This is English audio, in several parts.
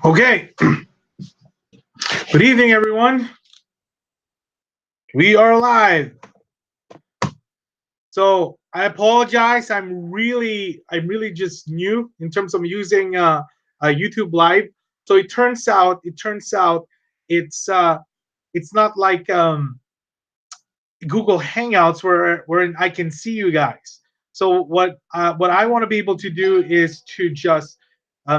Okay, good evening, everyone. We are live. So I apologize. I'm really just new in terms of using YouTube Live. So it turns out, it's not like Google Hangouts where I can see you guys. So what I want to be able to do is to just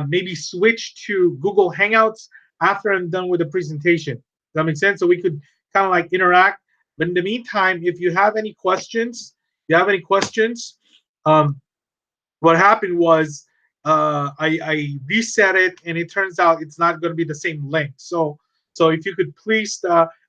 maybe switch to Google Hangouts after I'm done with the presentation. Does that make sense? So we could kind of like interact. But in the meantime, if you have any questions, um, what happened was I reset it, and it turns out it's not going to be the same link. So if you could please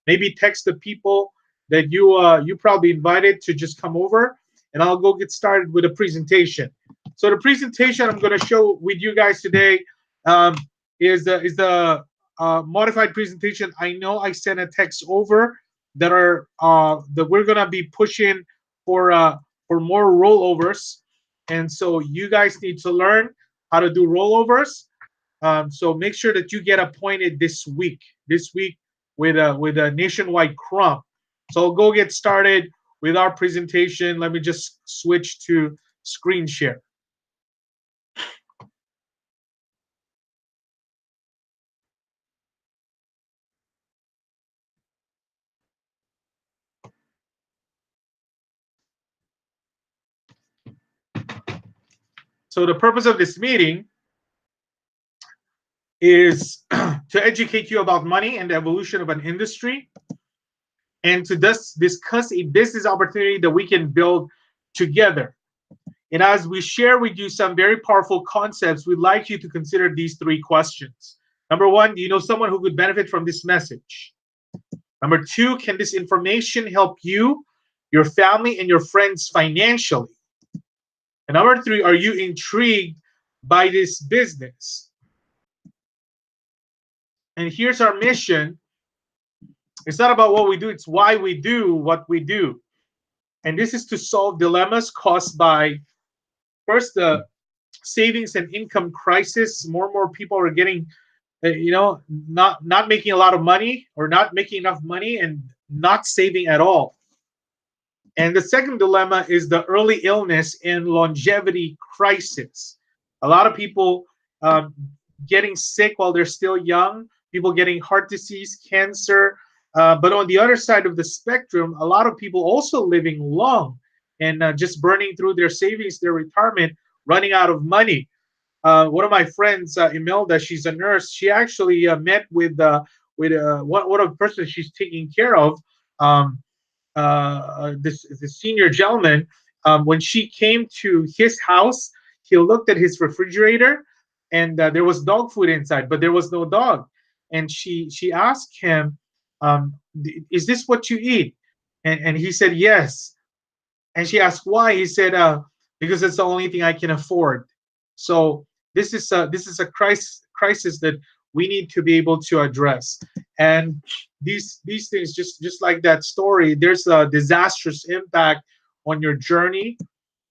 maybe text the people that you probably invited to just come over, and I'll go get started with a presentation. So the presentation I'm going to show with you guys today um, is the modified presentation. I know I sent a text over that we're going to be pushing for uh, for more rollovers, and so you guys need to learn how to do rollovers. So make sure that you get appointed this week. This week with a nationwide crump. So I'll go get started with our presentation. Let me just switch to screen share. So the purpose of this meeting is to educate you about money and the evolution of an industry, and to discuss a business opportunity that we can build together. And as we share with you some very powerful concepts, we'd like you to consider these three questions. Number one, do you know someone who could benefit from this message? Number two, can this information help you, your family, and your friends financially? And number three, are you intrigued by this business? And here's our mission. It's not about what we do, it's why we do what we do. And this is to solve dilemmas caused by, first, the savings and income crisis. More and more people are getting not making a lot of money, or not making enough money, and not saving at all. And the second dilemma is the early illness and longevity crisis. A lot of people um, getting sick while they're still young, people getting heart disease, cancer. But on the other side of the spectrum, a lot of people also living long and just burning through their savings, their retirement, running out of money. One of my friends, Imelda, she's a nurse. She actually met with one of the person she's taking care of. Um, this senior gentleman, when she came to his house, he looked at his refrigerator, and there was dog food inside, but there was no dog. And she asked him, "Is this what you eat?" And he said yes. And she asked why. He said, "Because it's the only thing I can afford." So this is a crisis that we need to be able to address. And these things, just like that story, there's a disastrous impact on your journey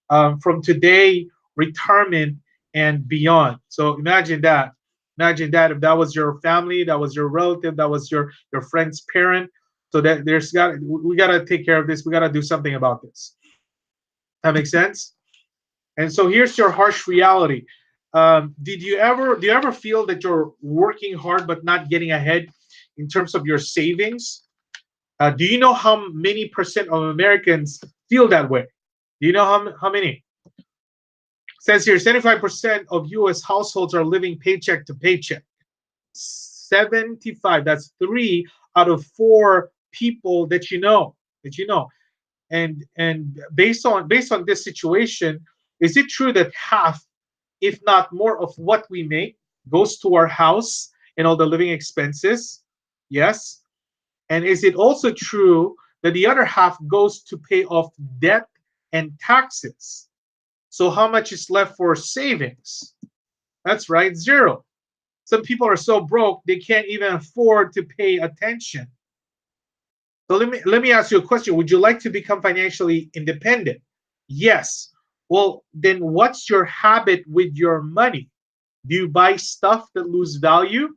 from today, retirement, and beyond. So imagine that. Imagine that if that was your family, that was your relative, that was your friend's parent. So that we gotta take care of this. We gotta do something about this. That makes sense. And so here's your harsh reality. Do you ever feel that you're working hard but not getting ahead in terms of your savings? Do you know how many percent of Americans feel that way? Do you know how many? Says here 75% of US households are living paycheck to paycheck. 75, that's 3 out of 4 people that you know. And based on this situation, is it true that half, if not more, of what we make goes to our house and all the living expenses? Yes. And is it also true that the other half goes to pay off debt and taxes? So how much is left for savings? That's right, zero. Some people are so broke they can't even afford to pay attention. So let me ask you a question. Would you like to become financially independent? Yes. Well, then what's your habit with your money? Do you buy stuff that lose value?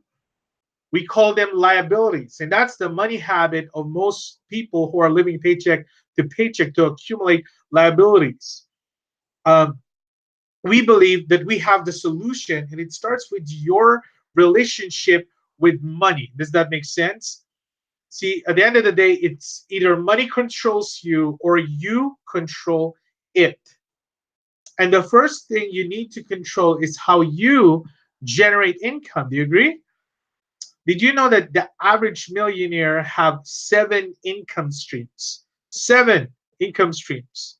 We call them liabilities. And that's the money habit of most people who are living paycheck to paycheck, to accumulate liabilities. Um, we believe that we have the solution, and it starts with your relationship with money. Does that make sense? See, at the end of the day, it's either money controls you or you control it. And the first thing you need to control is how you generate income. Do you agree? Did you know that the average millionaire have 7 income streams? 7 income streams.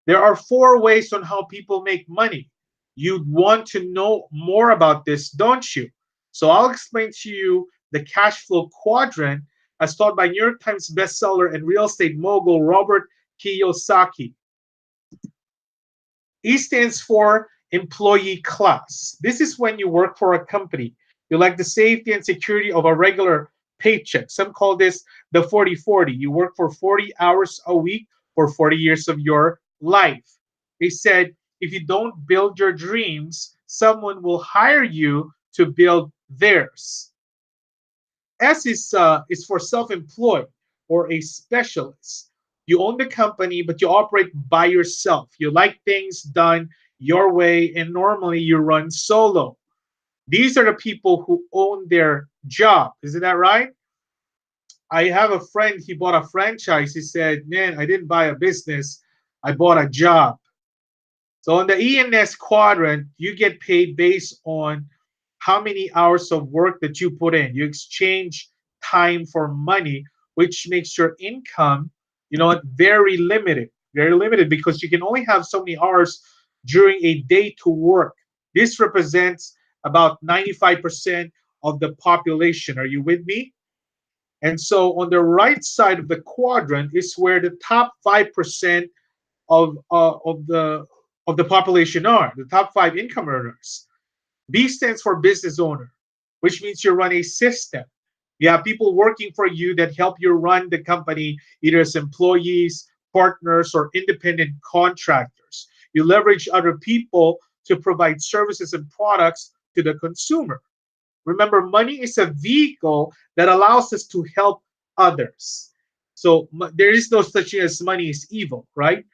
There are 4 ways on how people make money. You'd want to know more about this, don't you? So I'll explain to you the cash flow quadrant as taught by New York Times bestseller and real estate mogul Robert Kiyosaki. E stands for employee class. This is when you work for a company. You like the safety and security of a regular paycheck. Some call this the 40-40. You work for 40 hours a week for 40 years of your life. They said if you don't build your dreams, someone will hire you to build theirs. S is for self-employed or a specialist. You own the company, but you operate by yourself. You like things done your way, and normally you run solo. These are the people who own their job. Isn't that right? I have a friend, he bought a franchise. He said, man, I didn't buy a business, I bought a job. So on the ENS quadrant, you get paid based on how many hours of work that you put in. You exchange time for money, which makes your income, very limited because you can only have so many hours during a day to work. This represents about 95% of the population. Are you with me? And so on the right side of the quadrant is where the top 5% of the population are, the top 5 income earners. B stands for business owner, which means you run a system. You have people working for you that help you run the company, either as employees, partners, or independent contractors. You leverage other people to provide services and products to the consumer. Remember, money is a vehicle that allows us to help others. So there is no such thing as money is evil, right?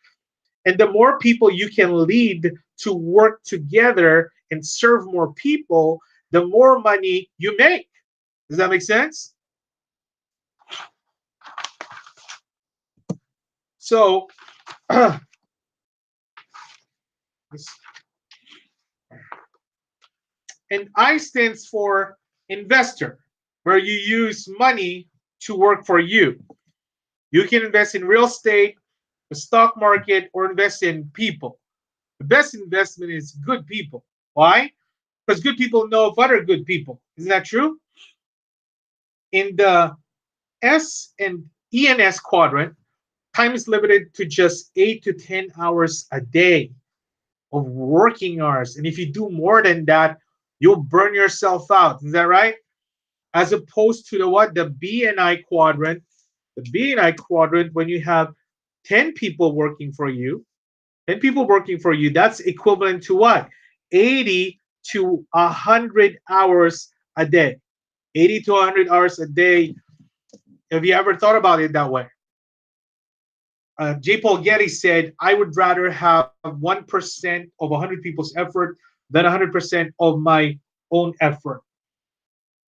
And the more people you can lead to work together and serve more people, the more money you make. Does that make sense? So, and I stands for investor, where you use money to work for you. You can invest in real estate, the stock market, or invest in people. The best investment is good people. Why? Because good people know of other good people. Isn't that true? In the S and ENS quadrant, time is limited to just 8 to 10 hours a day of working hours. And if you do more than that, you'll burn yourself out. Is that right? As opposed to the what? The BNI quadrant. The BNI quadrant, when you have 10 people working for you, 10 people working for you, that's equivalent to what? 80 to 100 hours a day. 80 to 100 hours a day. Have you ever thought about it that way? J. Paul Getty said, I would rather have 1% of 100 people's effort than 100% of my own effort.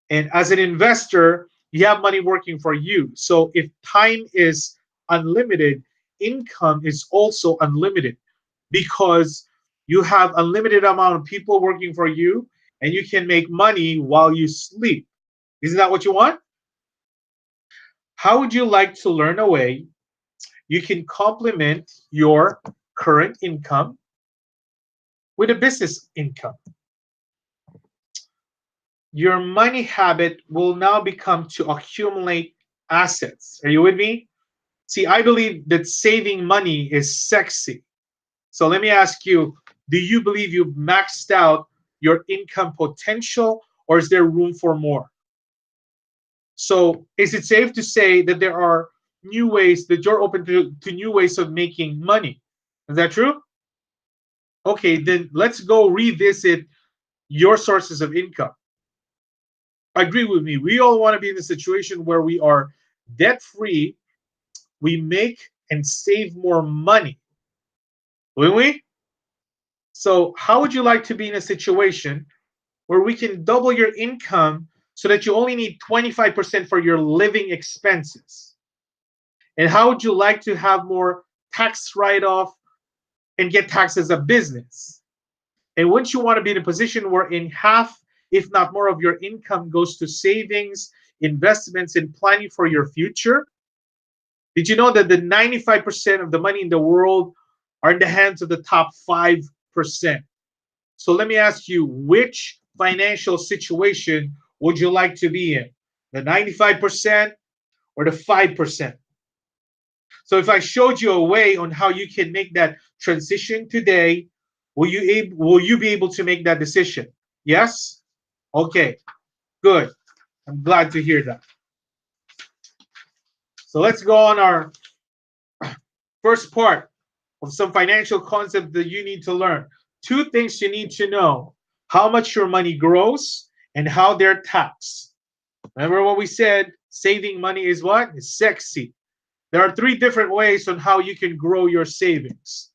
And as an investor, you have money working for you. So if time is unlimited, income is also unlimited because you have unlimited amount of people working for you and you can make money while you sleep. Isn't that what you want? How would you like to learn a way you can complement your current income with a business income? Your money habit will now become to accumulate assets. Are you with me? See, I believe that saving money is sexy. So let me ask you, do you believe you've maxed out your income potential or is there room for more? So is it safe to say that there are new ways that you're open to new ways of making money? Is that true? Okay, then let's go revisit your sources of income. Agree with me. We all want to be in a situation where we are debt free, we make and save more money, wouldn't we? So, how would you like to be in a situation where we can double your income so that you only need 25% for your living expenses? And how would you like to have more tax write off and get taxed as a business? And wouldn't you want to be in a position where in half, if not more, of your income goes to savings, investments, and planning for your future? Did you know that the 95% of the money in the world are in the hands of the top 5%? So let me ask you, which financial situation would you like to be in? The 95% or the 5%? So if I showed you a way on how you can make that transition today, will you be able to make that decision? Yes? Okay, good. I'm glad to hear that. So let's go on our first part of some financial concepts that you need to learn. Two things you need to know: how much your money grows and how they're taxed. Remember what we said? Saving money is what? It's sexy. There are three different ways on how you can grow your savings.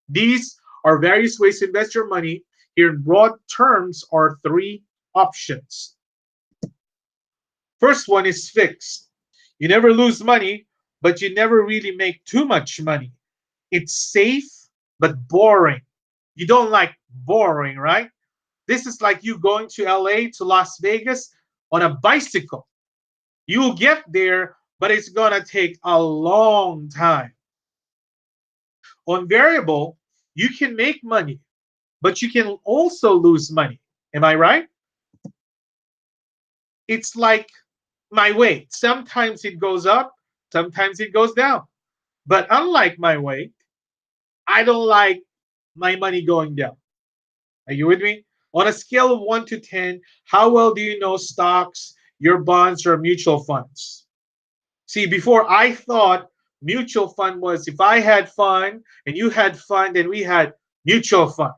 These are various ways to invest your money. Here in broad terms are three options. First one is fixed. You never lose money, but you never really make too much money. It's safe, but boring. You don't like boring, right? This is like you going to LA to Las Vegas on a bicycle. You'll get there, but it's going to take a long time. On variable, you can make money, but you can also lose money. Am I right? It's like my weight. Sometimes it goes up, sometimes it goes down. But unlike my weight, I don't like my money going down. Are you with me? On a scale of 1 to 10, how well do you know stocks, your bonds, or mutual funds? See, before I thought mutual fund was if I had fun and you had fun, then we had mutual fund.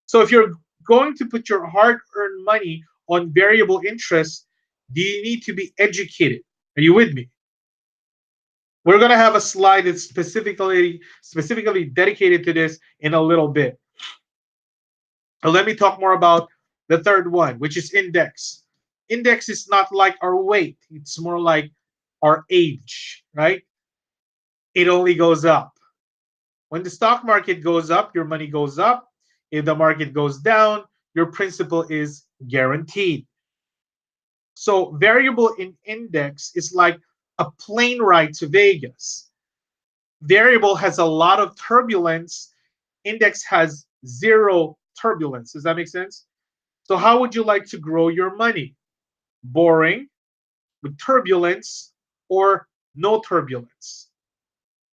So if you're going to put your hard-earned money on variable interest, do you need to be educated? Are you with me? We're going to have a slide that's specifically dedicated to this in a little bit. Now let me talk more about the third one, which is index. Index is not like our weight. It's more like our age, right? It only goes up. When the stock market goes up, your money goes up. If the market goes down, your principal is guaranteed. So variable in index is like a plane ride to Vegas. Variable has a lot of turbulence. Index has zero turbulence. Does that make sense? So how would you like to grow your money? Boring, with turbulence, or no turbulence?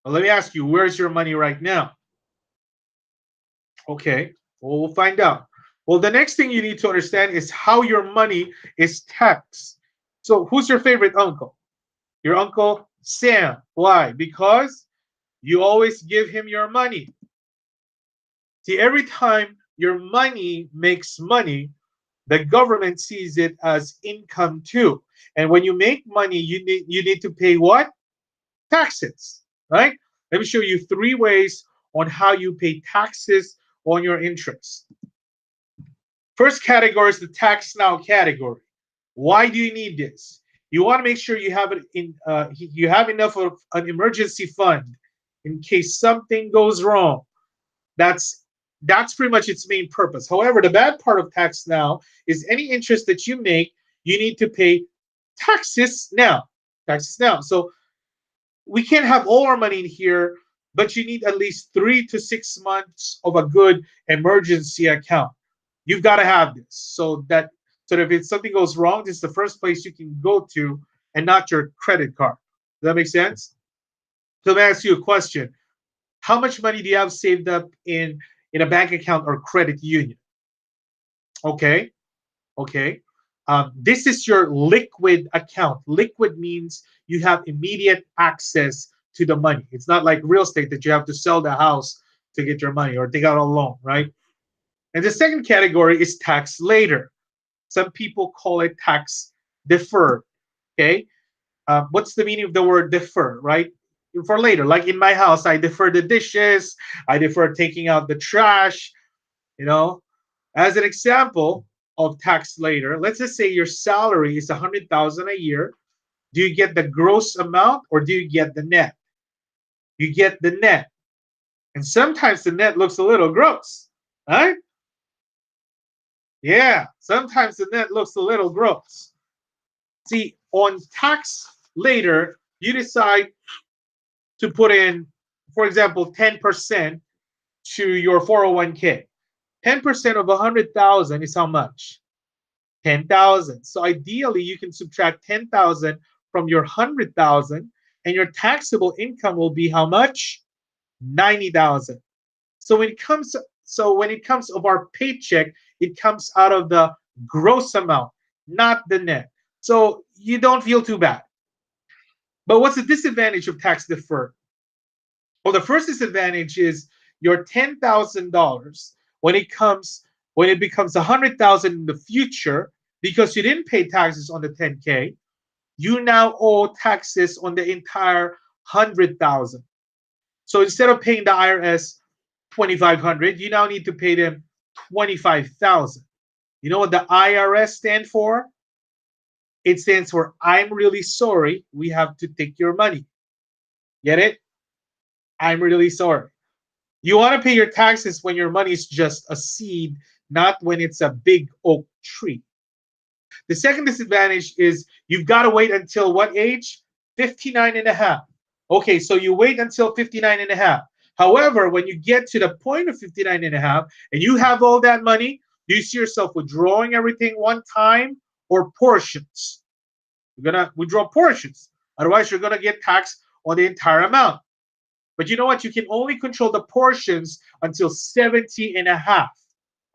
Well, let me ask you, where's your money right now? Okay, well, we'll find out. Well, the next thing you need to understand is how your money is taxed. So who's your favorite uncle? Your Uncle Sam. Why? Because you always give him your money. See, every time your money makes money, the government sees it as income too. And when you make money, you need to pay what? Taxes, right? Let me show you three ways on how you pay taxes on your interest. First category is the tax now category. Why do you need this? You want to make sure you have it in. You have enough of an emergency fund in case something goes wrong. That's pretty much its main purpose. However, the bad part of tax now is any interest that you make, you need to pay taxes now. Taxes now. So we can't have all our money in here, but you need at least 3 to 6 months of a good emergency account. You've got to have this so that if something goes wrong, this is the first place you can go to and not your credit card. Does that make sense? So let me ask you a question. How much money do you have saved up in a bank account or credit union? Okay, okay. This is your liquid account. Liquid means you have immediate access to the money. It's not like real estate that you have to sell the house to get your money or take out a loan, right? And the second category is tax later. Some people call it tax deferred. Okay, what's the meaning of the word defer, right? For later, like in my house, I defer the dishes, I defer taking out the trash, you know. As an example of tax later, let's just say your salary is 100,000 a year. Do you get the gross amount or do you get the net? You get the net. And sometimes the net looks a little gross, right? Yeah, sometimes the net looks a little gross. See, on tax later, you decide to put in, for example, 10% to your 401k. 10% of 100,000 is how much? 10,000. So ideally, you can subtract 10,000 from your 100,000, and your taxable income will be how much? 90,000. So when it comes of our paycheck, it comes out of the gross amount, not the net. So you don't feel too bad. But what's the disadvantage of tax deferred? Well, the first disadvantage is your $10,000 when it becomes 100,000 in the future, because you didn't pay taxes on the 10K, you now owe taxes on the entire 100,000. So instead of paying the IRS 2,500, you now need to pay them 25,000. You know what the IRS stand for? It stands for I'm really sorry, we have to take your money. Get it? I'm really sorry. You want to pay your taxes when your money is just a seed, not when it's a big oak tree. The second disadvantage is you've got to wait until what age? 59 and a half. Okay, so you wait until 59 and a half. However, when you get to the point of 59 and a half and you have all that money, do you see yourself withdrawing everything one time or portions? You're going to withdraw portions. Otherwise, you're going to get taxed on the entire amount. But you know what? You can only control the portions until 70 and a half,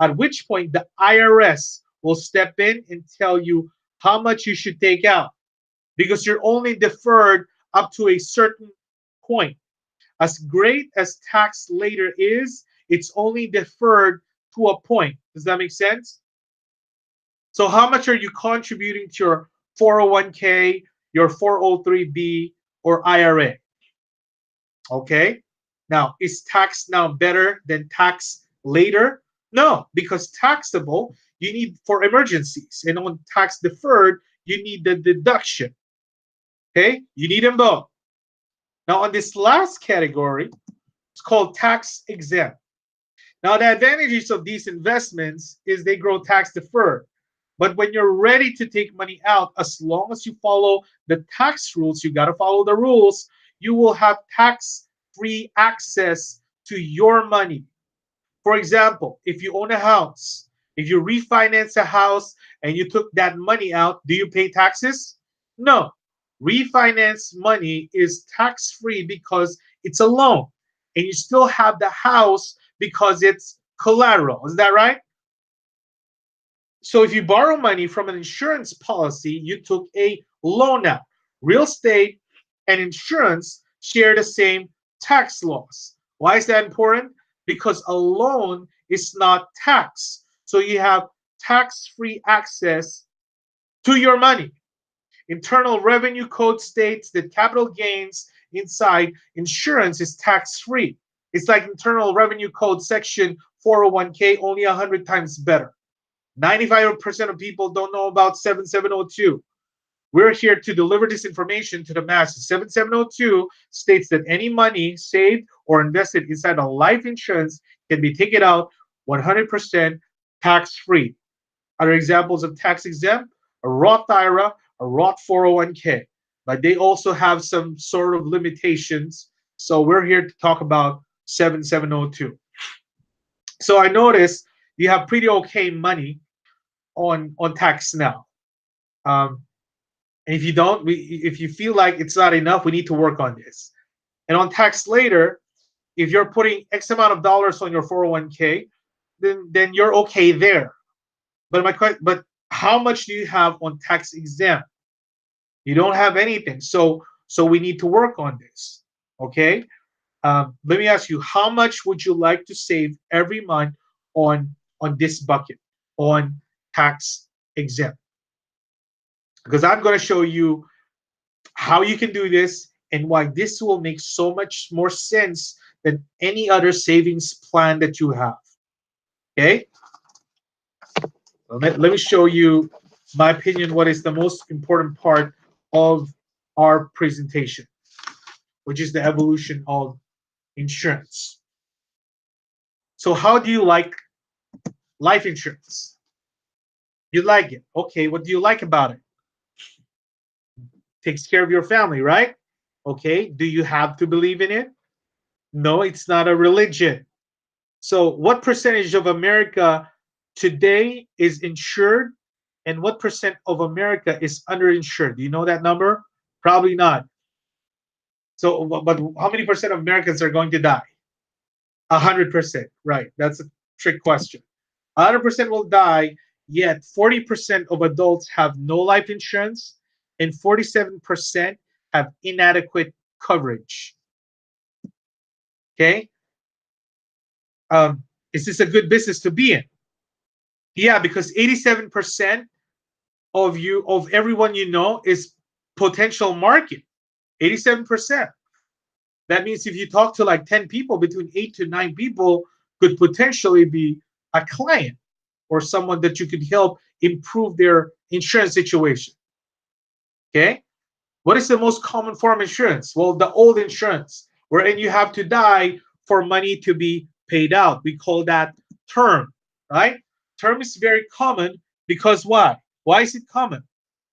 at which point the IRS will step in and tell you how much you should take out, because you're only deferred up to a certain point. As great as tax later is, it's only deferred to a point. Does that make sense? So how much are you contributing to your 401k, your 403b, or IRA? Okay. Now, is tax now better than tax later? No, because taxable, you need for emergencies. And on tax deferred, you need the deduction. Okay. You need them both. Now, on this last category, it's called tax exempt. Now, the advantages of these investments is they grow tax deferred. But when you're ready to take money out, as long as you follow the tax rules, you got to follow the rules, you will have tax-free access to your money. For example, if you own a house, if you refinance a house and you took that money out, do you pay taxes? No. Refinance money is tax-free because it's a loan, and you still have the house because it's collateral. Is that right? So if you borrow money from an insurance policy, you took a loan out. Real estate and insurance share the same tax laws. Why is that important? Because a loan is not taxed. So you have tax-free access to your money. Internal Revenue Code states that capital gains inside insurance is tax-free. It's like Internal Revenue Code section 401k, only 100 times better. 95% of people don't know about 7702. We're here to deliver this information to the masses. 7702 states that any money saved or invested inside a life insurance can be taken out 100% tax-free. Other examples of tax exempt, a Roth IRA, a Roth 401k, but they also have some sort of limitations. So we're here to talk about 7702. So I noticed you have pretty okay money on tax now. And if you don't, if you feel like it's not enough, we need to work on this. And on tax later, if you're putting X amount of dollars on your 401k, then you're okay there. But how much do you have on tax exempt? You don't have anything. So we need to work on this. Okay. Let me ask you, how much would you like to save every month on on this bucket, on tax exempt. Because I'm going to show you how you can do this and why this will make so much more sense than any other savings plan that you have. Okay? Let me show you my opinion, what is the most important part of our presentation, which is the evolution of insurance. So how do you like life insurance? You like it. Okay, what do you like about it? Takes care of your family, right? Okay, do you have to believe in it? No, it's not a religion. So what percentage of America today is insured, and what percent of America is underinsured? Do you know that number? Probably not. So, but how many percent of Americans are going to die? 100%, right? That's a trick question. 100% will die, yet 40% of adults have no life insurance, and 47% have inadequate coverage. Okay, is this a good business to be in? Yeah, because 87% of everyone you know is potential market. 87%. That means if you talk to like 10 people, between 8 to 9 people could potentially be a client or someone that you could help improve their insurance situation. Okay? What is the most common form of insurance? Well, the old insurance, wherein you have to die for money to be paid out. We call that term, right? Term is very common because why? Why is it common?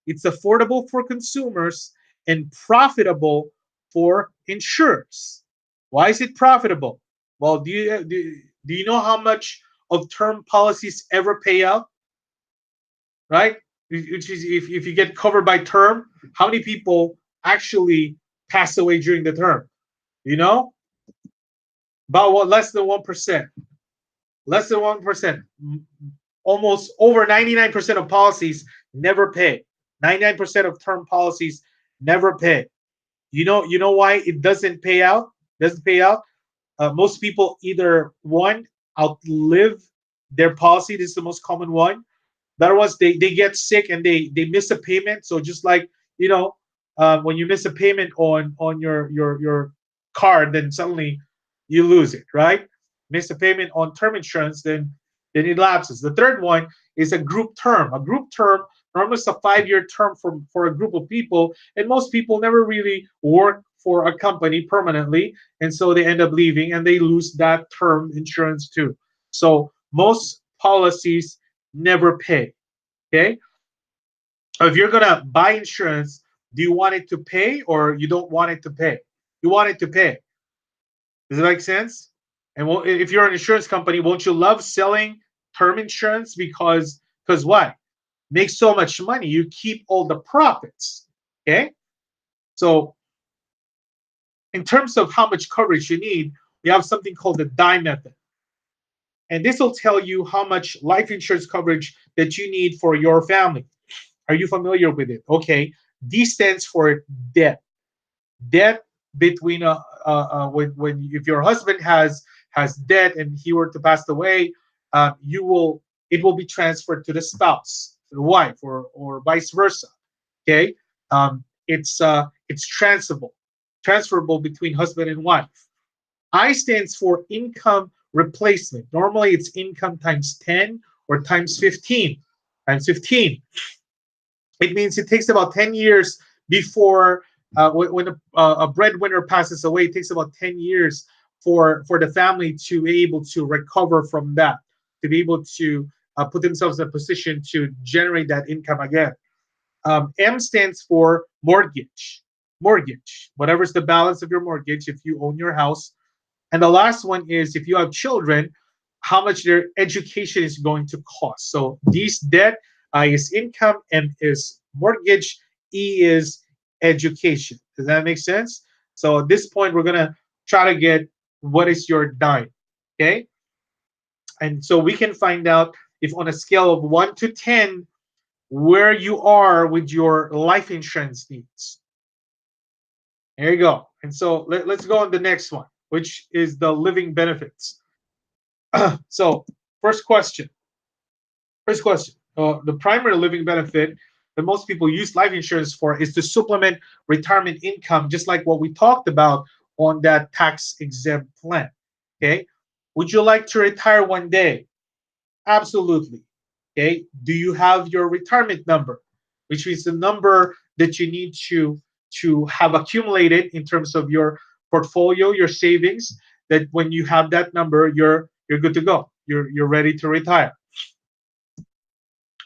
It's affordable for consumers and profitable for insurers. Why is it profitable? Well, do you know how much of term policies ever pay out? Right? Which is if you get covered by term, how many people actually pass away during the term? You know? About what? Less than 1%. Less than 1%. Almost over 99% of policies never pay. 99% of term policies never pay. You know why it doesn't pay out? Doesn't pay out. Most people either one outlive their policy. This is the most common one. The other ones they get sick and they miss a payment. So just like when you miss a payment on your card, then suddenly you lose it, right? Miss a payment on term insurance, then it lapses. The third one is a group term. A group term normally is a 5-year term for a group of people, and most people never really work for a company permanently, and so they end up leaving and they lose that term insurance too. So most policies never pay. Okay, if you're gonna buy insurance, do you want it to pay or you don't want it to pay? You want it to pay. Does it make sense? And if you're an insurance company, won't you love selling term insurance because what? Makes so much money. You keep all the profits. Okay? So in terms of how much coverage you need, we have something called the die method. And this will tell you how much life insurance coverage that you need for your family. Are you familiar with it? Okay. D stands for debt. Debt between when if your husband has debt and he were to pass away, it will be transferred to the spouse, the wife, or vice versa. Okay, it's transferable between husband and wife. I stands for income replacement. Normally, it's income times 10 or times 15. Times 15. It means it takes about 10 years before when a breadwinner passes away. It takes about 10 years for the family to be able to recover from that, to be able to put themselves in a position to generate that income again. M stands for mortgage. Mortgage, whatever's the balance of your mortgage if you own your house. And the last one is if you have children, how much their education is going to cost. So D's debt, I is income, M is mortgage, E is education. Does that make sense? So at this point, we're gonna try to get what is your dime, okay? And so we can find out if on a scale of 1 to 10, where you are with your life insurance needs. There you go. And so let's go on the next one, which is the living benefits. So first question, First question. The primary living benefit that most people use life insurance for is to supplement retirement income, just like what we talked about on that tax exempt plan. Okay. Would you like to retire one day? Absolutely. Okay. Do you have your retirement number, which means the number that you need to have accumulated in terms of your portfolio, your savings, that when you have that number, you're good to go. You're ready to retire.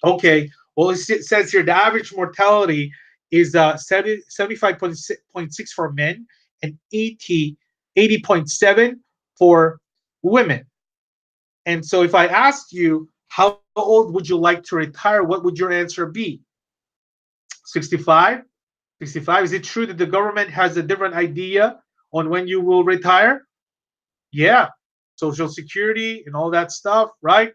Okay. Well, it says here the average mortality is 75.6 for men and 80.7 for women. And so if I asked you, how old would you like to retire? What would your answer be? 65? 65? Is it true that the government has a different idea on when you will retire? Yeah. Social Security and all that stuff, right?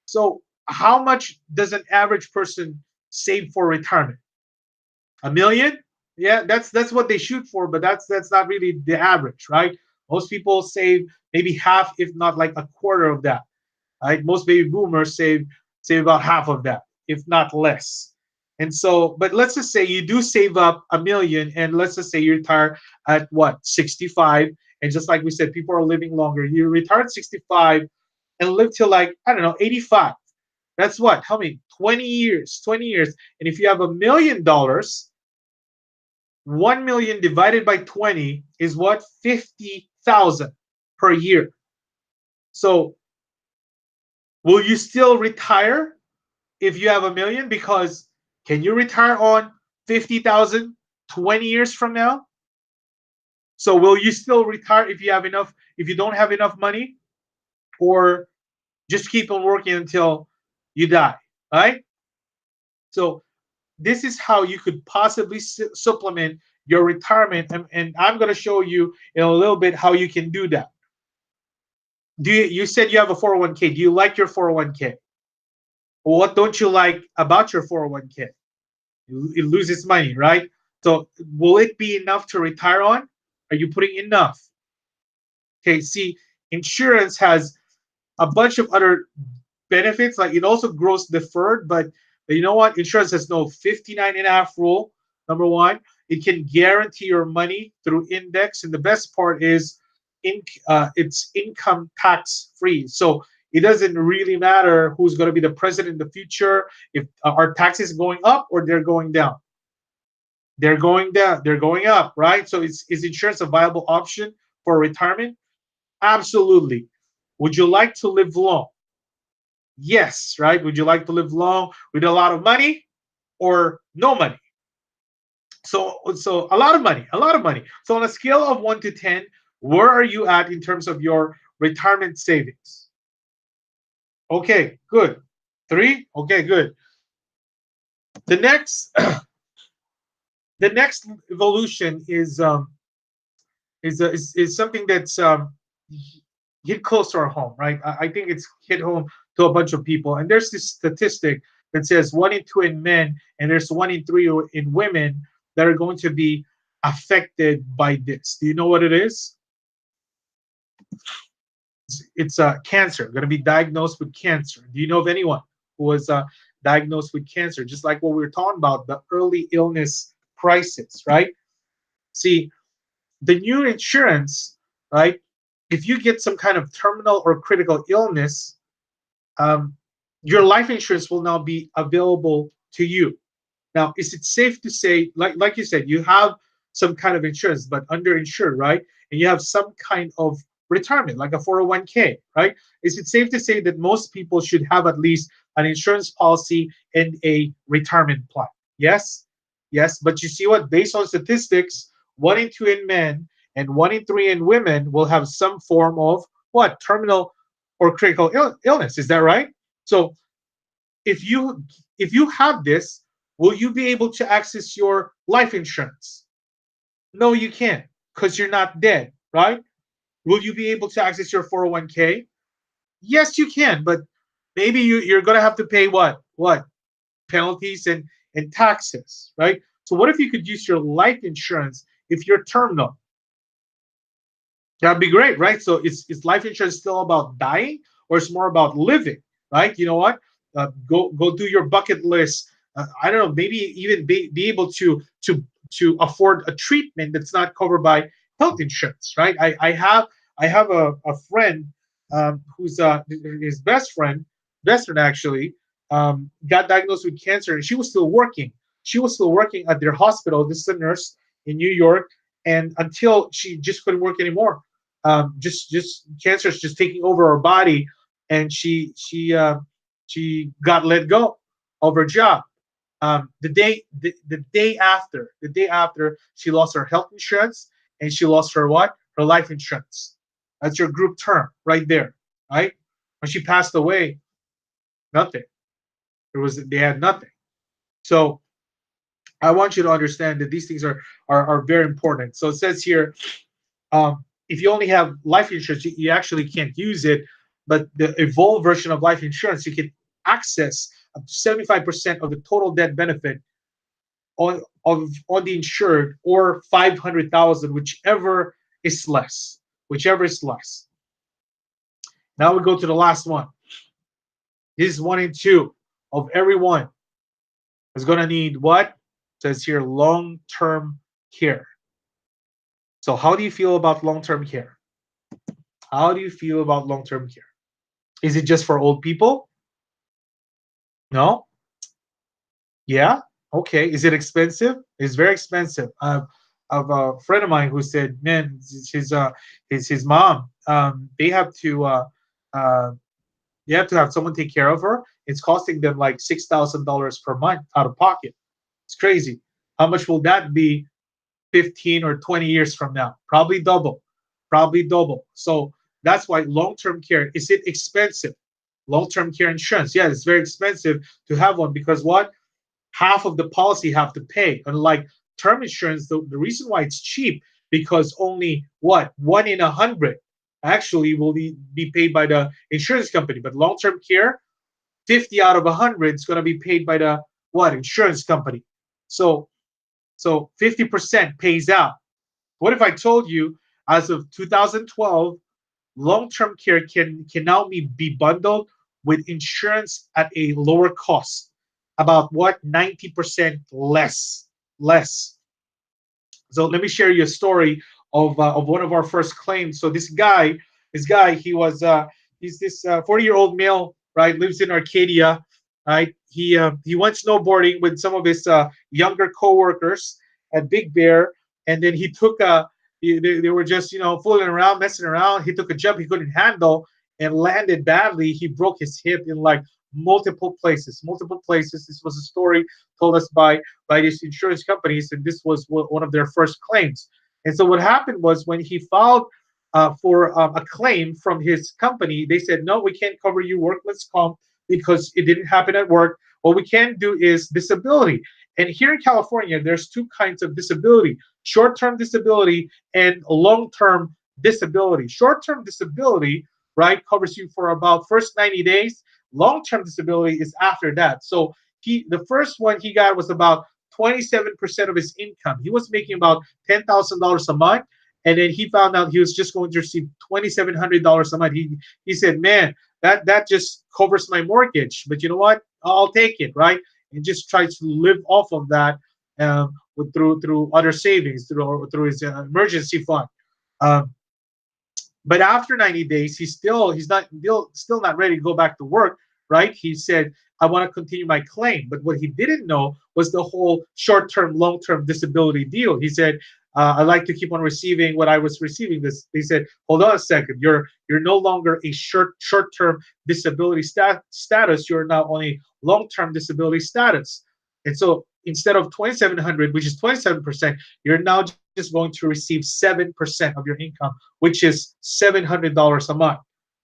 So how much does an average person save for retirement? A million? Yeah, that's what they shoot for, but that's not really the average, right? Most people save maybe half, if not like a quarter of that. Right? Most baby boomers save about half of that, if not less. And so, but let's just say you do save up a million, and let's just say you retire at what, 65, and just like we said, people are living longer. You retire at 65 and live till like, I don't know, 85. That's what? How many? 20 years. 20 years. And if you have $1 million, 1 million divided by 20 is what? 50,000 per year. So will you still retire if you have a million? Because can you retire on 50,000 20 years from now? So will you still retire if you have enough, if you don't have enough money, or just keep on working until you die, right? So this is how you could possibly supplement your retirement, and I'm going to show you in a little bit how you can do that. You said you have a 401k. Do you like your 401k? What don't you like about your 401k? It loses money, right? So will it be enough to retire on? Are you putting enough? Okay, see, insurance has a bunch of other benefits. Like it also grows deferred, but you know what? Insurance has no 59 and a half rule. Number one, it can guarantee your money through index. And the best part is it's income tax free. So it doesn't really matter who's going to be the president in the future, if our taxes going up or they're going down. They're going down, they're going up, right? So is insurance a viable option for retirement? Absolutely. Would you like to live long? Yes, right? Would you like to live long with a lot of money or no money? So a lot of money, a lot of money. So on a scale of 1 to 10, where are you at in terms of your retirement savings? Okay, good. 3? Okay, good. The next the next evolution is something that's hit close to our home, right? I think it's hit home to a bunch of people. And there's this statistic that says 1 in 2 in men, and there's 1 in 3 in women that are going to be affected by this. Do you know what it is? It's cancer. Going to be diagnosed with cancer. Do you know of anyone who was diagnosed with cancer? Just like what we were talking about, the early illness crisis, right? See, the new insurance, right? If you get some kind of terminal or critical illness, um, your life insurance will now be available to you. Now, is it safe to say, like you said, you have some kind of insurance, but underinsured, right? And you have some kind of retirement, like a 401k, right? Is it safe to say that most people should have at least an insurance policy and a retirement plan? Yes, yes. But you see what? Based on statistics, 1 in 2 in men and 1 in 3 in women will have some form of what? Terminal or critical illness. Is that right? So if you have this, will you be able to access your life insurance? No, you can't, because you're not dead, right? Will you be able to access your 401k? Yes, you can, but maybe you're gonna have to pay what penalties and taxes, right? So what if you could use your life insurance if you're terminal? That'd be great, right? So is life insurance still about dying, or it's more about living, right? You know what? go do your bucket list. I don't know, maybe even be able to afford a treatment that's not covered by health insurance, right? I have a friend, who's his best friend actually, got diagnosed with cancer, and she was still working. She was still working at their hospital. This is a nurse in New York, and until she just couldn't work anymore. Just cancer is just taking over her body, and she got let go of her job. The day after she lost her health insurance, and she lost her what? Her life insurance. That's your group term right there, right? When she passed away, nothing. They had nothing. So I want you to understand that these things are very important. So it says here, if you only have life insurance, you actually can't use it. But the evolved version of life insurance, you can access up to 75% of the total death benefit on the insured, or 500,000, whichever is less. Now we go to the last one. This is 1 in 2 of everyone is going to need what? It says here, long-term care. So how do you feel about long-term care? How do you feel about long-term care? Is it just for old people? No? Yeah? Okay. Is it expensive? It's very expensive. I've a friend of mine who said, man, his mom, uh, they have to have someone take care of her. It's costing them like $6,000 per month out of pocket. It's crazy. How much will that be 15 or 20 years from now? Probably double. Probably double. So that's why long-term care, is it expensive? Long-term care insurance, yeah, it's very expensive to have one, because what? Half of the policy have to pay. Unlike term insurance, the reason why it's cheap, because only what? 1 in 100 actually will be paid by the insurance company. But long-term care, 50 out of 100 is going to be paid by the what? Insurance company. So 50% pays out. What if I told you, as of 2012, long-term care can now be bundled with insurance at a lower cost, about what? 90% less. So let me share you a story of one of our first claims. So this guy, he's this 40-year-old male, right? Lives in Arcadia, right? He went snowboarding with some of his younger coworkers at Big Bear, and then he took a they were just fooling around, messing around. He took a jump he couldn't handle and landed badly. He broke his hip in like multiple places. Multiple places. This was a story told us by these insurance companies, and this was one of their first claims. And so what happened was, when he filed for a claim from his company, they said, no, we can't cover you workman's comp because it didn't happen at work. What we can do is disability. And here in California, there's two kinds of disability: short-term disability and long-term disability. Short-term disability, right, covers you for about first 90 days. Long-term disability is after that. So the first one he got was about 27% of his income. He was making about $10,000 a month, and then he found out he was just going to receive $2,700 a month. He said, "Man, that just covers my mortgage. But you know what? I'll take it, right?" And just try to live off of that, through other savings, through his emergency fund. Um, but after 90 days, he's still not ready to go back to work, right? He said, I want to continue my claim. But what he didn't know was the whole short-term, long-term disability deal. He said, I like to keep on receiving what I was receiving. This He said, hold on a second, you're no longer a short-term disability status. You're now on a long-term disability status. And so instead of 2,700, which is 27%, you're now just going to receive 7% of your income, which is $700 a month.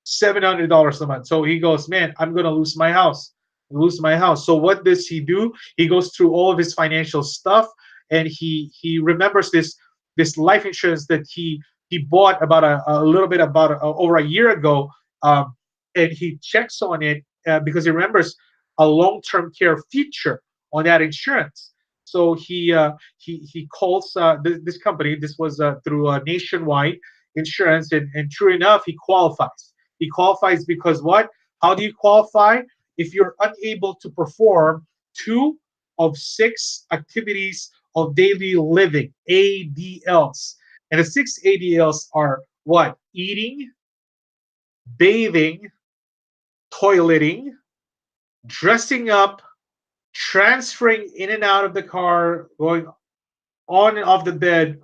$700 a month. So he goes, man, I'm going to lose my house. Lose my house. So what does he do? He goes through all of his financial stuff, and he remembers this life insurance that he bought about a little bit about over a year ago, and he checks on it because he remembers a long-term care feature on that insurance. So he calls this company. This was through Nationwide Insurance, and true enough, he qualifies. He qualifies because what? How do you qualify? if you're unable to perform 2 of 6 activities of daily living, ADLs. And the 6 ADLs are what? Eating, bathing, toileting, dressing up, transferring in and out of the car, going on and off the bed,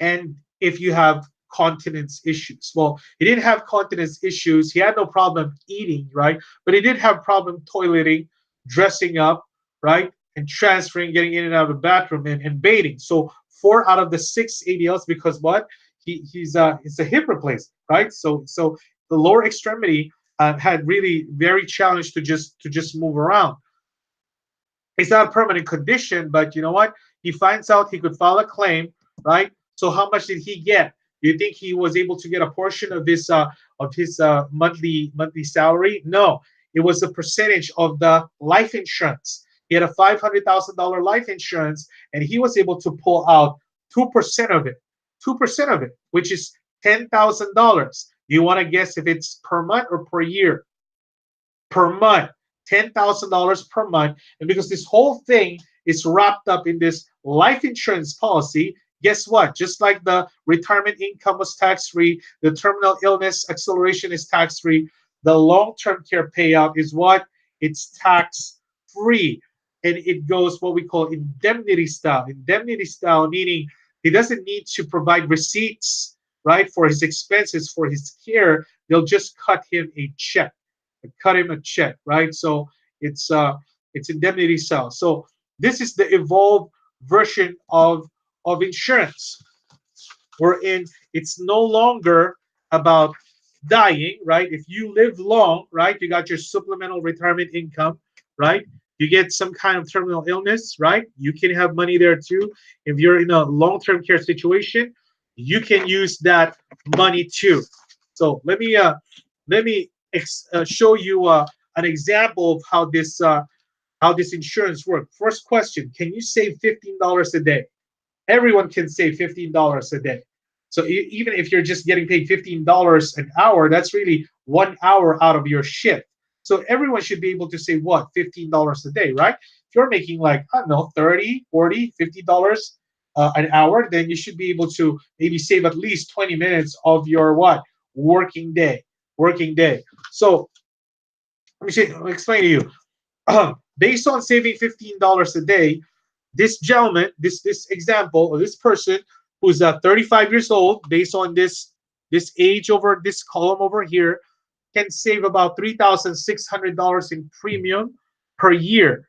and if you have continence issues. Well, he didn't have continence issues. He had no problem eating, right? But he did have problem toileting, dressing up, right? And transferring, getting in and out of the bathroom and bathing. So 4 out of the 6 ADLs, because what? He's a hip replacement, right? So the lower extremity had really very challenged to just move around. It's not a permanent condition, but you know what? He finds out he could file a claim, right? So how much did he get? Do you think he was able to get a portion of his monthly salary? No, it was a percentage of the life insurance. He had a $500,000 life insurance, and he was able to pull out 2% of it, 2% of it, which is $10,000. Do you want to guess if it's per month or per year? Per month. $10,000 per month. And because this whole thing is wrapped up in this life insurance policy, guess what? Just like the retirement income was tax-free, the terminal illness acceleration is tax-free, the long-term care payout is what? It's tax-free. And it goes what we call indemnity style. Indemnity style meaning he doesn't need to provide receipts, right, for his expenses, for his care. They'll just cut him a check. Right? So it's indemnity style. So this is the evolved version of insurance, wherein it's no longer about dying, right? If you live long, right, you got your supplemental retirement income, right? You get some kind of terminal illness, right? You can have money there too. If you're in a long-term care situation, you can use that money too. So let me show you an example of how this insurance works. First question: can you save $15 a day? Everyone can save $15 a day. So even if you're just getting paid $15 an hour, that's really 1 hour out of your shift. So everyone should be able to save what? $15 a day, right? If you're making like, I don't know, 30, 40, $50 an hour, then you should be able to maybe save at least 20 minutes of your what? Working day. Working day. So let me explain to you. Based on saving $15 a day, this gentleman, this example, or this person who's 35 years old, based on this age over this column over here, can save about $3,600 in premium per year.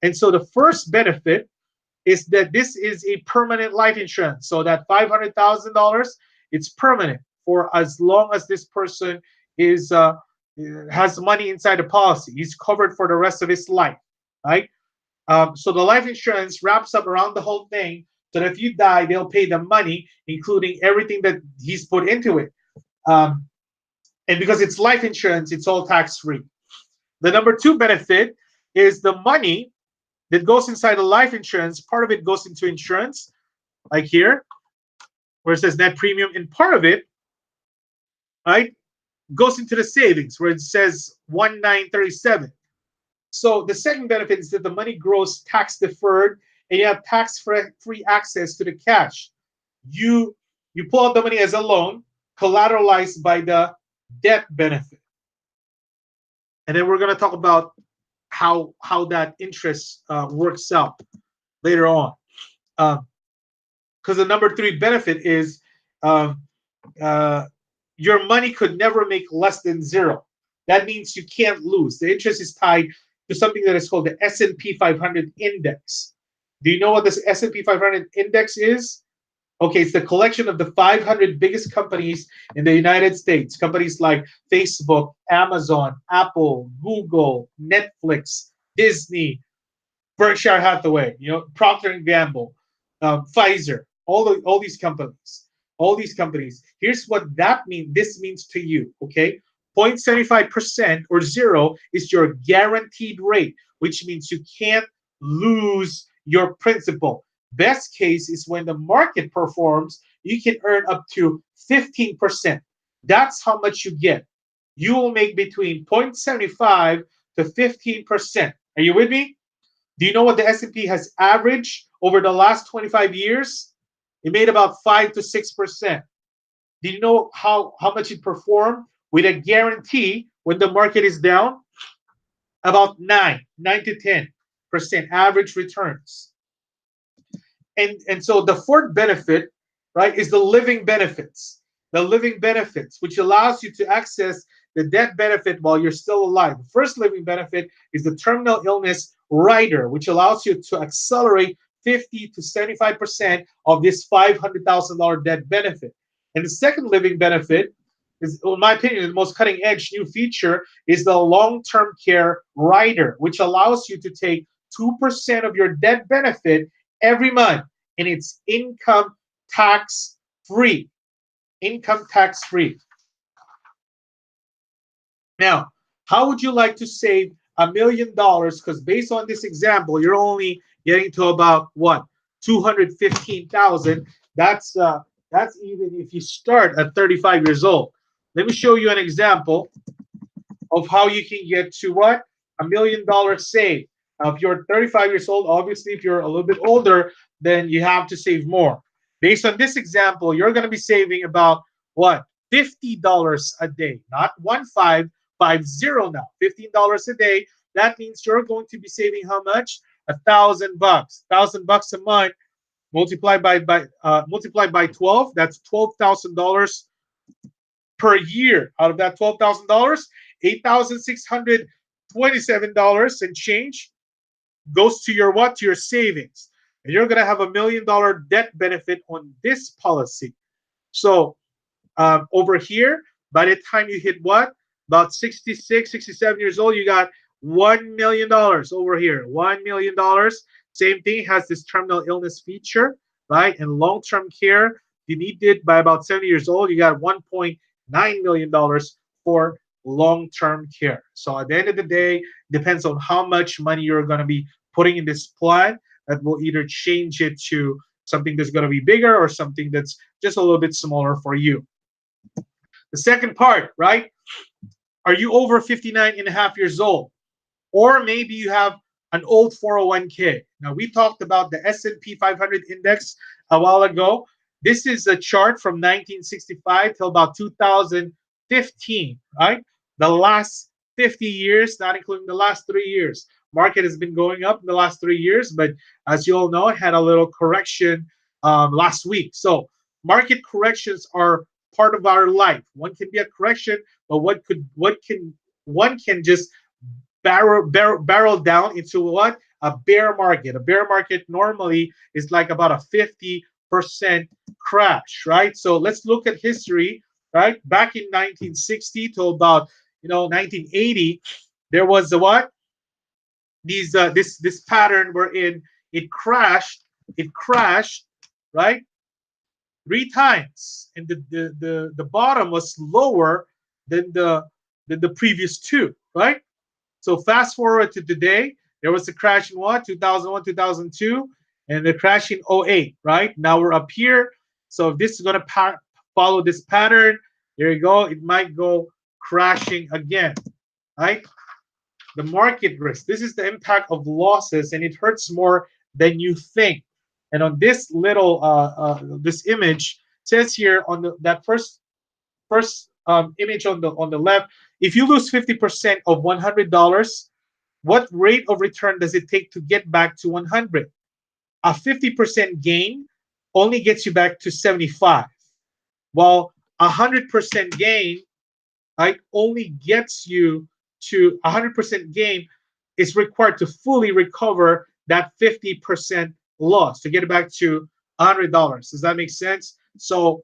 And so the first benefit is that this is a permanent life insurance. So that $500,000, it's permanent for as long as this person is has money inside the policy. He's covered for the rest of his life, right? So the life insurance wraps up around the whole thing, so that if you die, they'll pay the money, including everything that he's put into it. And because it's life insurance, it's all tax-free. The number 2 benefit is the money that goes inside the life insurance. Part of it goes into insurance, like here, where it says net premium, and part of it, right, goes into the savings, where it says 1937. So the second benefit is that the money grows tax deferred, and you have tax-free access to the cash. You pull out the money as a loan, collateralized by the death benefit. And then we're going to talk about how that interest works out later on. Because the number 3 benefit is your money could never make less than 0. That means you can't lose. The interest is tied to something that is called the S&P 500 index. Do you know what this S&P 500 index is? Okay, it's the collection of the 500 biggest companies in the United States. Companies like Facebook, Amazon, Apple, Google, Netflix, Disney, Berkshire Hathaway, Procter and Gamble, Pfizer, all these companies. All these companies. Here's what this means to you, okay? 0.75% or 0 is your guaranteed rate, which means you can't lose your principal. Best case is when the market performs, you can earn up to 15%. That's how much you get. You will make between 0.75 to 15%. Are you with me? Do you know what the S&P has averaged over the last 25 years? It made about 5 to 6%. Do you know how much it performed with a guarantee when the market is down? About 9 to 10% average returns. And so the fourth benefit, right, is the living benefits. The living benefits, which allows you to access the death benefit while you're still alive. The first living benefit is the terminal illness rider, which allows you to accelerate 50 to 75% of this $500,000 death benefit. And the second living benefit is, in my opinion, the most cutting edge new feature is the long-term care rider, which allows you to take 2% of your death benefit every month, and it's income tax free. Income tax free. Now, how would you like to save $1 million? Because based on this example, you're only getting to about what, 215,000. That's even if you start at 35 years old. Let me show you an example of how you can get to what, $1 million saved. Now, if you're 35 years old, obviously, if you're a little bit older, then you have to save more. Based on this example, you're going to be saving about what, $50 a day, not 1550 now, $15 a day. That means you're going to be saving how much? $1,000, $1,000 a month, multiplied by 12. That's $12,000 per year. Out of that $12,000, $8,627 and change goes to your what? To your savings. And you're going to have $1 million debt benefit on this policy. So over here, by the time you hit what? About 66, 67 years old, you got $1 million over here. $1 million. Same thing, has this terminal illness feature, right? And long-term care, you need it by about 70 years old, you got $1.9 million for long-term care. So at the end of the day, depends on how much money you're going to be putting in this plan, that will either change it to something that's going to be bigger or something that's just a little bit smaller for you. The second part, right? Are you over 59 and a half years old? Or maybe you have an old 401k. Now, we talked about the S&P 500 index a while ago. This is a chart from 1965 till about 2015, right? The last 50 years, not including the last 3 years. Market has been going up in the last 3 years, but as you all know, it had a little correction last week. So market corrections are part of our life. One can be a correction, but one can just barrel down into what? A bear market. A bear market normally is like about a 50% crash, right? So let's look at history, right? Back in 1960 to about 1980, there was a what? This pattern wherein it crashed, right? 3 times, and the bottom was lower than the previous 2, right? So fast forward to today, there was a crash in what? 2001, 2002, and the crash in 08, right? Now we're up here. So if this is going to follow this pattern, there you go. It might go crashing again, right? The market risk. This is the impact of losses, and it hurts more than you think. And on this little this image, it says here on that first image on the left, if you lose 50% of $100, what rate of return does it take to get back to 100? A 50% gain only gets you back to 75, while 100% gain, right, only gets you to 100% gain is required to fully recover that 50% loss to get it back to $100. Does that make sense? So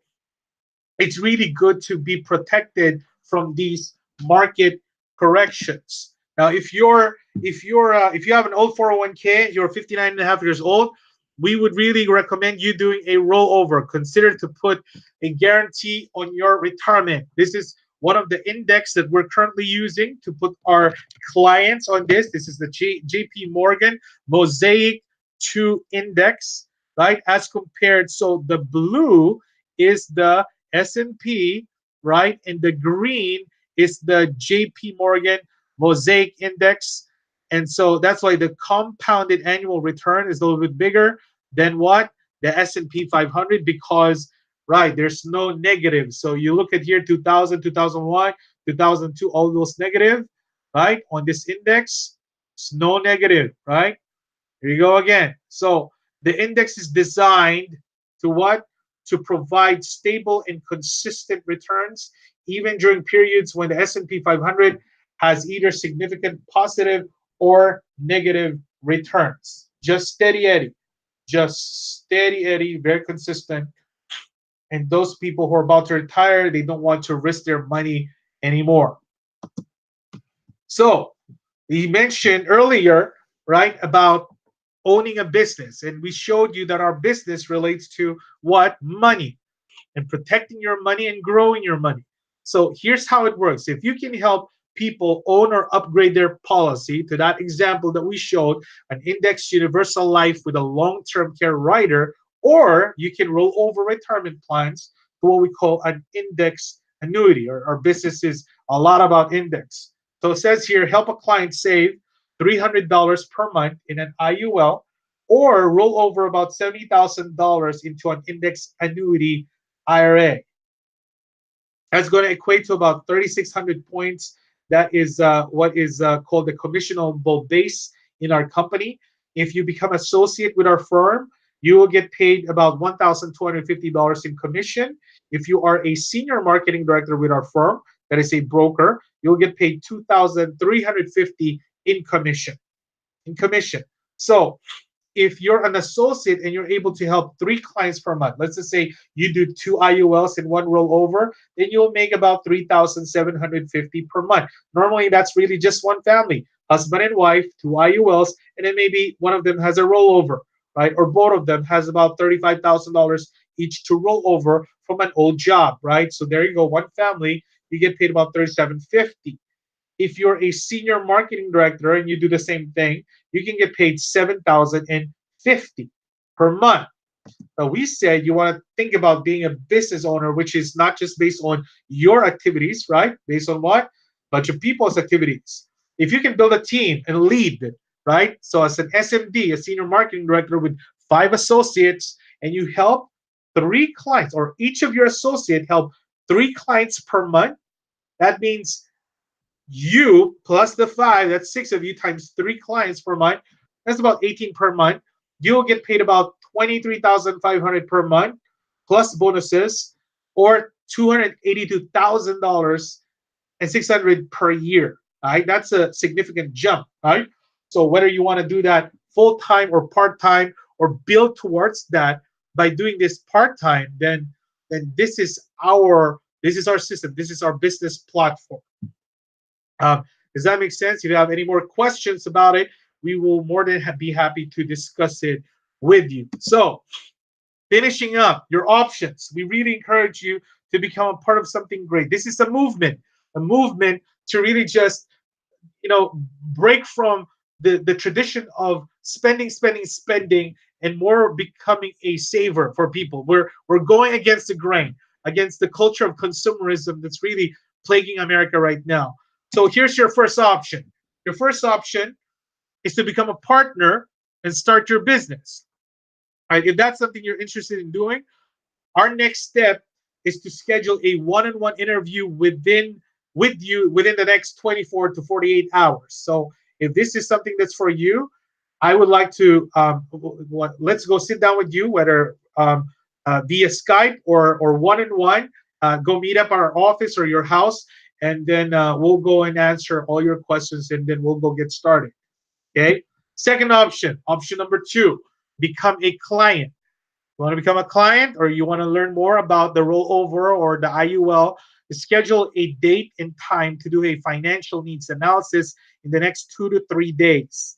it's really good to be protected from these market corrections. Now, if you have an old 401k, you're 59 and a half years old, we would really recommend you doing a rollover. Consider to put a guarantee on your retirement. This is one of the index that we're currently using to put our clients on this. This is the JP Morgan Mosaic 2 index, right? As compared, so the blue is the S&P, right? And the green is the JP Morgan Mosaic Index. And so that's why the compounded annual return is a little bit bigger than what? The S&P 500, because, right, there's no negative. So you look at here 2000, 2001, 2002, all those negative, right? On this index, it's no negative, right? Here you go again. So the index is designed to what? To provide stable and consistent returns, even during periods when the S&P 500 has either significant positive or negative returns. Just steady Eddie. Just steady Eddie, very consistent. And those people who are about to retire, they don't want to risk their money anymore. So we mentioned earlier, right, about owning a business. And we showed you that our business relates to what? Money, and protecting your money and growing your money. So here's how it works. If you can help people own or upgrade their policy to that example that we showed, an indexed universal life with a long-term care rider, or you can roll over retirement plans to what we call an index annuity. Our business is a lot about index. So it says here, help a client save $300 per month in an IUL, or roll over about $70,000 into an index annuity IRA. That's going to equate to about 3,600 points. That is what is called the commissionable base in our company. If you become associate with our firm, you will get paid about $1,250 in commission. If you are a senior marketing director with our firm, that is a broker, you'll get paid $2,350 in commission. So if you're an associate and you're able to help 3 clients per month, let's just say you do 2 IULs and 1 rollover, then you'll make about $3,750 per month. Normally, that's really just one family, husband and wife, 2 IULs, and then maybe one of them has a rollover, right? Or both of them has about $35,000 each to roll over from an old job, right? So there you go, one family, you get paid about $3,750. If you're a senior marketing director and you do the same thing, you can get paid $7,050 per month. Now, we said you want to think about being a business owner, which is not just based on your activities, right? Based on what? Bunch of people's activities. If you can build a team and lead, right? So as an SMD, a senior marketing director with 5 associates, and you help 3 clients, or each of your associates help 3 clients per month, that means you plus the 5, that's 6 of you times 3 clients per month, that's about 18 per month. You'll get paid about $23,500 per month plus bonuses, or $282,000 and $600 per year. Right? That's a significant jump, right? So whether you want to do that full-time or part-time, or build towards that by doing this part-time, then this is our system. This is our business platform. Does that make sense? If you have any more questions about it, we will more than be happy to discuss it with you. So, finishing up your options, we really encourage you to become a part of something great. This is a movement to really just, break from the tradition of spending, and more becoming a saver for people. We're going against the grain, against the culture of consumerism that's really plaguing America right now. So here's your first option. Your first option is to become a partner and start your business. All right, if that's something you're interested in doing, our next step is to schedule a one-on-one interview with you within the next 24 to 48 hours. So if this is something that's for you, I would like to let's go sit down with you, whether via Skype or one-on-one. Go meet up at our office or your house, and then we'll go and answer all your questions, and then we'll go get started. Okay. Second option number 2, become a client. You want to become a client, or you want to learn more about the rollover or the IUL, schedule a date and time to do a financial needs analysis in the next 2 to 3 days.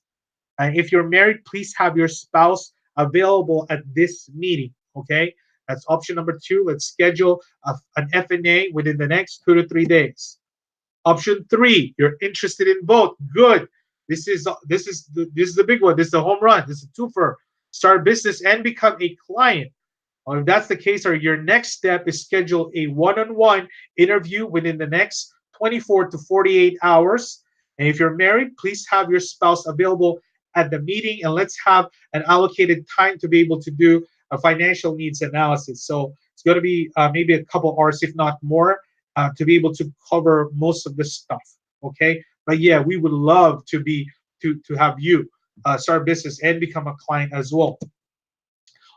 And if you're married, please have your spouse available at this meeting. Okay, that's option number 2. Let's schedule an FNA within the next 2 to 3 days. Option 3, you're interested in both. Good. This is the big one. This is the home run. This is a twofer. Start a business and become a client. Or if that's the case, or your next step is schedule a one-on-one interview within the next 24 to 48 hours. And if you're married, please have your spouse available at the meeting, and let's have an allocated time to be able to do a financial needs analysis. So it's going to be maybe a couple hours, if not more, to be able to cover most of the stuff. Okay, but yeah, we would love to have you start a business and become a client as well.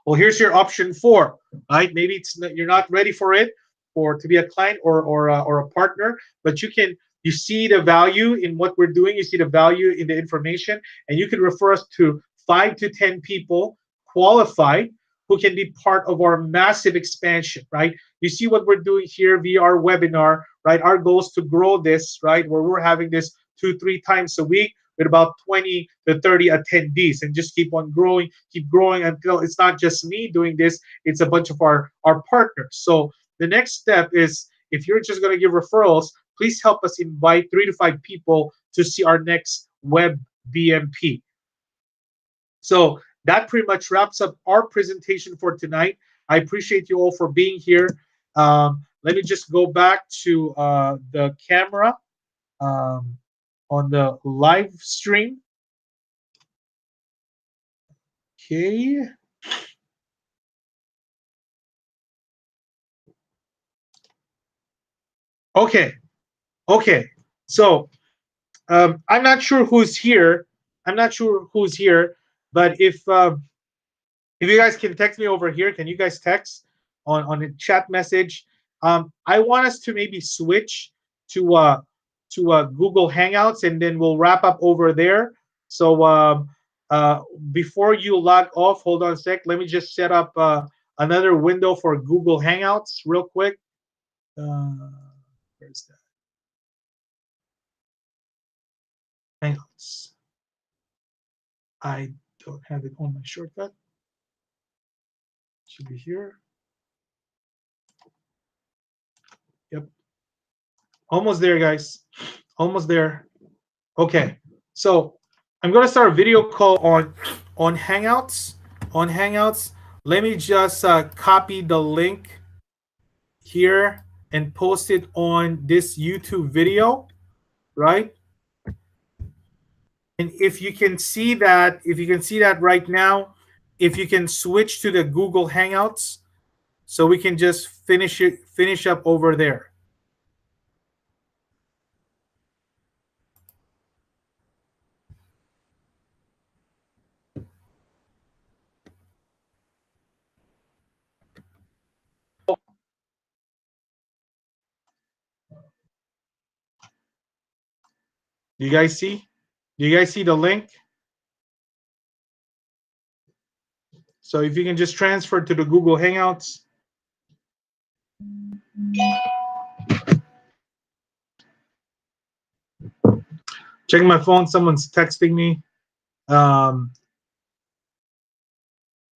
Well, here's your option four. Right? Maybe you're not ready for it, or to be a client or a partner, but you see the value in what we're doing. You see the value in the information, and you can refer us to 5 to 10 people qualified who can be part of our massive expansion. Right? You see what we're doing here via our webinar. Right? Our goal is to grow this. Right? Where we're having this 2-3 times a week with about 20 to 30 attendees, and just keep on growing, keep growing until it's not just me doing this, it's a bunch of our partners. So the next step is, if you're just going to give referrals, please help us invite 3 to 5 people to see our next Web Bmp. So that pretty much wraps up our presentation for tonight. I appreciate you all for being here. Let me just go back to the camera. On the live stream. Okay. Okay. So I'm not sure who's here. But if you guys can text me over here, can you guys text on the chat message? I want us to maybe switch to Google Hangouts, and then we'll wrap up over there. So before you log off, hold on a sec. Let me just set up another window for Google Hangouts real quick. Where's that? Hangouts. I don't have it on my shortcut. Should be here. Yep. Almost there, guys. Almost there. Okay. So I'm gonna start a video call on Hangouts. On Hangouts. Let me just copy the link here and post it on this YouTube video, right? And if you can see that, right now, if you can switch to the Google Hangouts, so we can just finish up over there. Do you guys see? Do you guys see the link? So if you can just transfer to the Google Hangouts. Checking my phone, someone's texting me.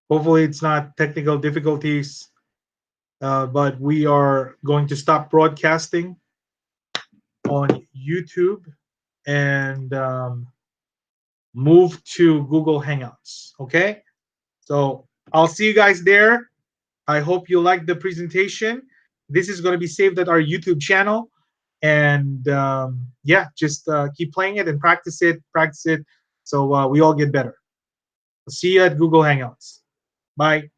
Hopefully it's not technical difficulties, but we are going to stop broadcasting on YouTube and move to Google Hangouts. Okay, so I'll see you guys there. I hope you liked the presentation. This is going to be saved at our YouTube channel, and yeah, just keep playing it and practice it, so we all get better. I'll see you at Google Hangouts. Bye.